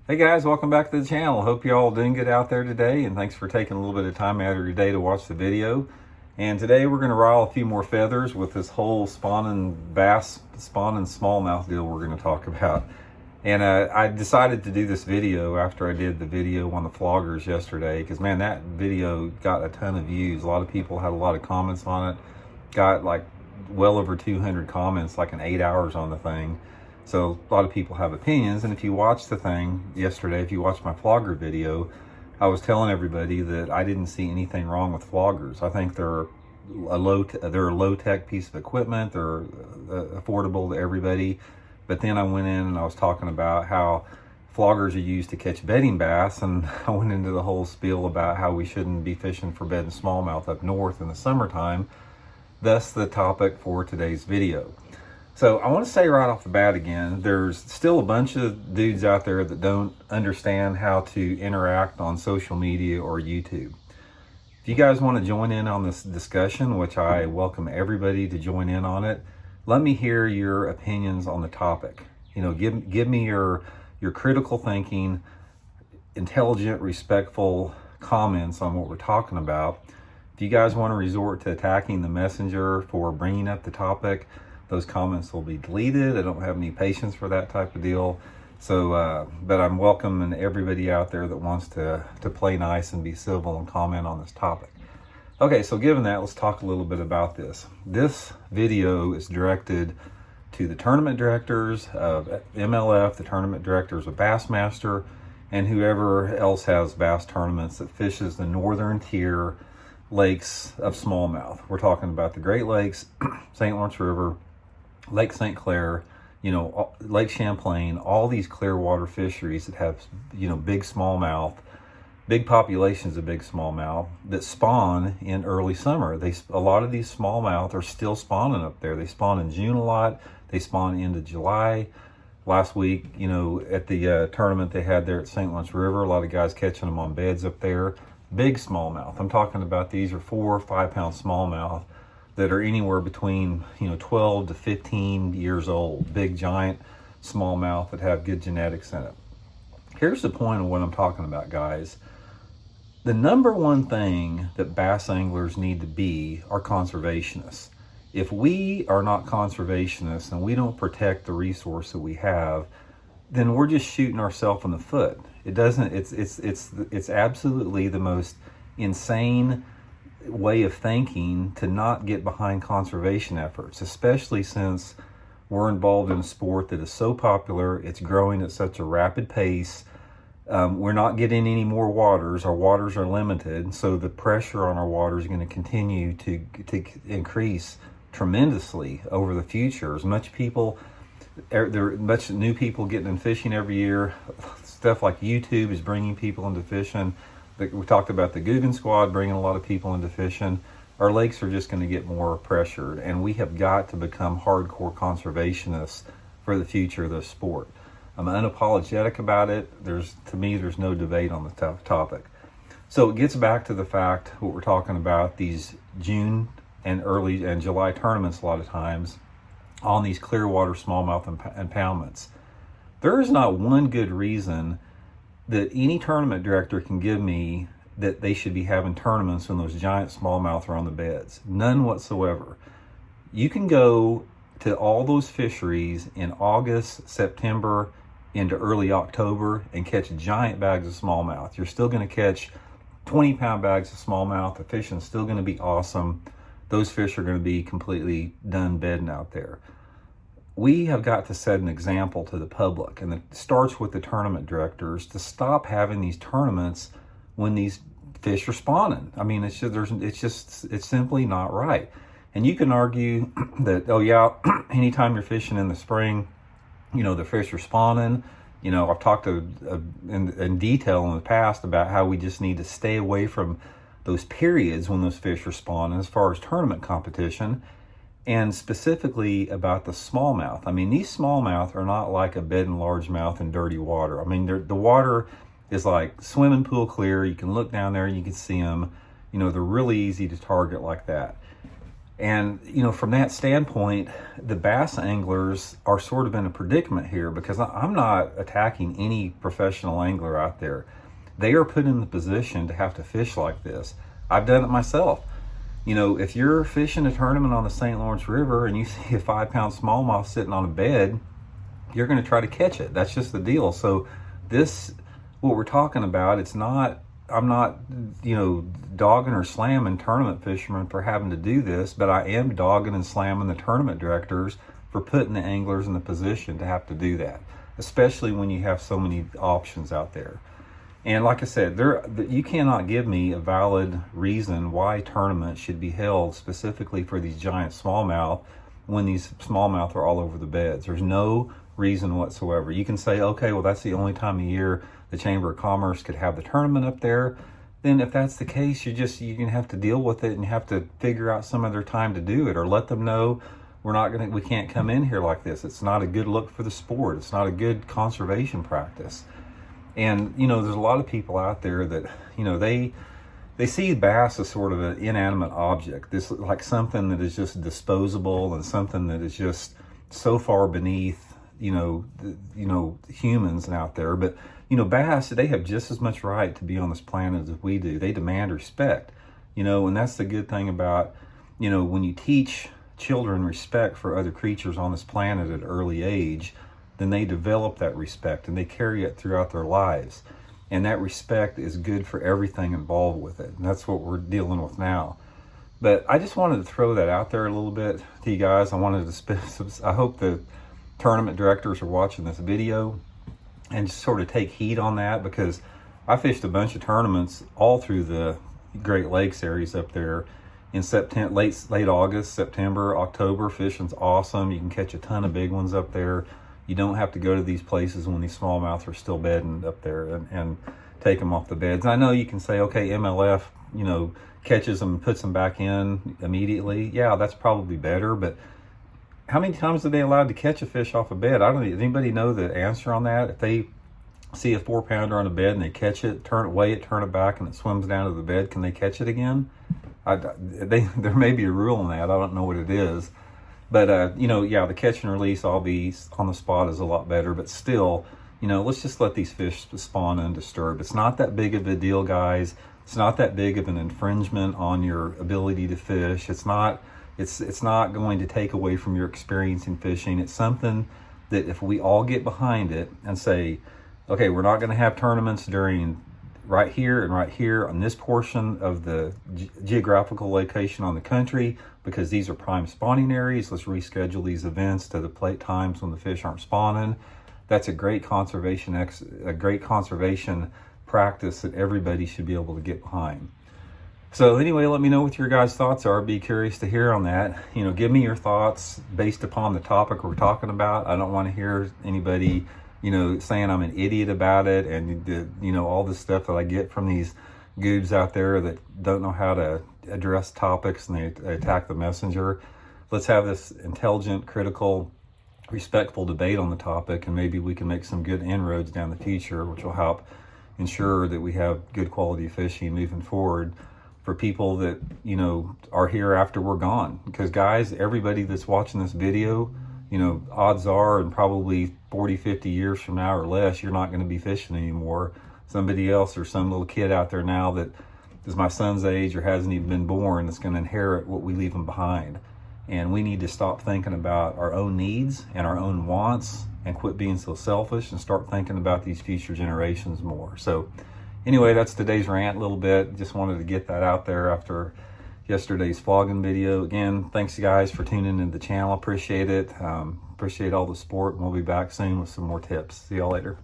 Hey guys, welcome back to the channel. Hope you all doing good out there today, and thanks for taking a little bit of time out of your day to watch the video. And today we're going to rile a few more feathers with this whole spawning bass, spawning smallmouth deal we're going to talk about. And I decided to do this video after I did the video on the floggers yesterday, because man, that video got a ton of views. A lot of people had a lot of comments on it. Got like well over 200 comments, like in 8 hours on the thing. So a lot of people have opinions, and if you watched the thing yesterday, if you watched my flogger video, I was telling everybody that I didn't see anything wrong with floggers. I think they're a low-tech piece of equipment. They're affordable to everybody. But then I went in and I was talking about how floggers are used to catch bedding bass, and I went into the whole spiel about how we shouldn't be fishing for bedding smallmouth up north in the summertime. Thus the topic for today's video. So I want to say right off the bat again, there's still a bunch of dudes out there that don't understand how to interact on social media or YouTube. If you guys want to join in on this discussion, which I welcome everybody to join in on it, let me hear your opinions on the topic. You know, give me your critical thinking, intelligent, respectful comments on what we're talking about. If you guys want to resort to attacking the messenger for bringing up the topic, those comments will be deleted. I don't have any patience for that type of deal. So, but I'm welcoming everybody out there that wants to play nice and be civil and comment on this topic. Okay, so given that, let's talk a little bit about this. This video is directed to the tournament directors of MLF, the tournament directors of Bassmaster, and whoever else has bass tournaments that fishes the northern tier lakes of smallmouth. We're talking about the Great Lakes, St. Lawrence River, Lake St. Clair, you know, Lake Champlain, all these clear water fisheries that have, you know, big smallmouth, big populations of big smallmouth that spawn in early summer. A lot of these smallmouth are still spawning up there. They spawn in June a lot. They spawn into July. Last week, you know, at the tournament they had there at St. Lawrence River, a lot of guys catching them on beds up there. Big smallmouth. I'm talking about these are 4 or 5 pound smallmouth that are anywhere between, you know, 12 to 15 years old. Big, giant smallmouth that have good genetics in it. Here's the point of what I'm talking about, guys. The number one thing that bass anglers need to be are conservationists. If we are not conservationists and we don't protect the resource that we have, then we're just shooting ourselves in the foot. It's absolutely the most insane way of thinking to not get behind conservation efforts, especially since we're involved in a sport that is so popular. It's growing at such a rapid pace. We're not getting any more waters. Our waters are limited, so the pressure on our waters is going to continue to increase tremendously over the future. As much people, there are much new people getting in fishing every year. Stuff like YouTube is bringing people into fishing. We talked about the Guggen Squad bringing a lot of people into fishing. Our lakes are just going to get more pressured, and we have got to become hardcore conservationists for the future of this sport. I'm unapologetic about it. To me, there's no debate on the topic. So it gets back to the fact, what we're talking about, these June and early and July tournaments a lot of times on these clear water smallmouth impoundments. There is not one good reason that any tournament director can give me that they should be having tournaments when those giant smallmouth are on the beds. None whatsoever. You can go to all those fisheries in August, September, into early October and catch giant bags of smallmouth. You're still going to catch 20-pound bags of smallmouth. The fishing's still going to be awesome. Those fish are going to be completely done bedding out there. We have got to set an example to the public, and it starts with the tournament directors to stop having these tournaments when these fish are spawning. I mean, it's simply not right. And you can argue that, oh yeah, anytime you're fishing in the spring, you know, the fish are spawning. You know, I've talked in detail in the past about how we just need to stay away from those periods when those fish are spawning as far as tournament competition. And specifically about the smallmouth. I mean, these smallmouth are not like a bed and largemouth in dirty water. I mean, the water is like swimming pool clear. You can look down there and you can see them. You know, they're really easy to target like that. And, from that standpoint, the bass anglers are sort of in a predicament here, because I'm not attacking any professional angler out there. They are put in the position to have to fish like this. I've done it myself. If you're fishing a tournament on the St. Lawrence River and you see a 5-pound smallmouth sitting on a bed, you're going to try to catch it. That's just the deal. So what we're talking about, I'm not, dogging or slamming tournament fishermen for having to do this, but I am dogging and slamming the tournament directors for putting the anglers in the position to have to do that, especially when you have so many options out there. And like I said, you cannot give me a valid reason why tournaments should be held specifically for these giant smallmouth when these smallmouth are all over the beds. There's no reason whatsoever. You can say, okay, well, that's the only time of year the Chamber of Commerce could have the tournament up there. Then if that's the case, you're going to have to deal with it, and you have to figure out some other time to do it, or let them know we can't come in here like this. It's not a good look for the sport. It's not a good conservation practice. And, there's a lot of people out there that, they see bass as sort of an inanimate object. This like something that is just disposable, and something that is just so far beneath, humans out there. But, bass, they have just as much right to be on this planet as we do. They demand respect, and that's the good thing about, when you teach children respect for other creatures on this planet at an early age, then they develop that respect and they carry it throughout their lives. And that respect is good for everything involved with it. And that's what we're dealing with now. But I just wanted to throw that out there a little bit to you guys. I hope the tournament directors are watching this video and just sort of take heed on that, because I fished a bunch of tournaments all through the Great Lakes areas up there in September, late August, September, October. Fishing's awesome. You can catch a ton of big ones up there. You don't have to go to these places when these smallmouth are still bedding up there and take them off the beds. And I know you can say, okay, MLF, catches them and puts them back in immediately. Yeah, that's probably better, but how many times are they allowed to catch a fish off a bed? Does anybody know the answer on that? If they see a 4-pounder on a bed and they catch it, turn it back, and it swims down to the bed, can they catch it again? There may be a rule on that. I don't know what it is. But, the catch and release, I'll be on the spot, is a lot better. But still, let's just let these fish spawn undisturbed. It's not that big of a deal, guys. It's not that big of an infringement on your ability to fish. It's not going to take away from your experience in fishing. It's something that if we all get behind it and say, okay, we're not going to have tournaments during right here and right here on this portion of the geographical location on the country, because these are prime spawning areas. Let's reschedule these events to the plate times when the fish aren't spawning. That's a great conservation practice that everybody should be able to get behind. So anyway, let me know what your guys' thoughts are. I'd be curious to hear on that. Give me your thoughts based upon the topic we're talking about. I don't want to hear anybody saying I'm an idiot about it, and all this stuff that I get from these goobs out there that don't know how to address topics, and they attack the messenger. Let's have this intelligent, critical, respectful debate on the topic, and maybe we can make some good inroads down the future, which will help ensure that we have good quality fishing moving forward for people that are here after we're gone. Because guys, everybody that's watching this video, odds are, and probably 40, 50 years from now or less, you're not going to be fishing anymore. Somebody else, or some little kid out there now that is my son's age or hasn't even been born, that's going to inherit what we leave them behind. And we need to stop thinking about our own needs and our own wants, and quit being so selfish, and start thinking about these future generations more. So anyway, that's today's rant a little bit. Just wanted to get that out there after yesterday's flogging video. Again, thanks guys for tuning into the channel. Appreciate it. Appreciate all the support, and we'll be back soon with some more tips. See y'all later.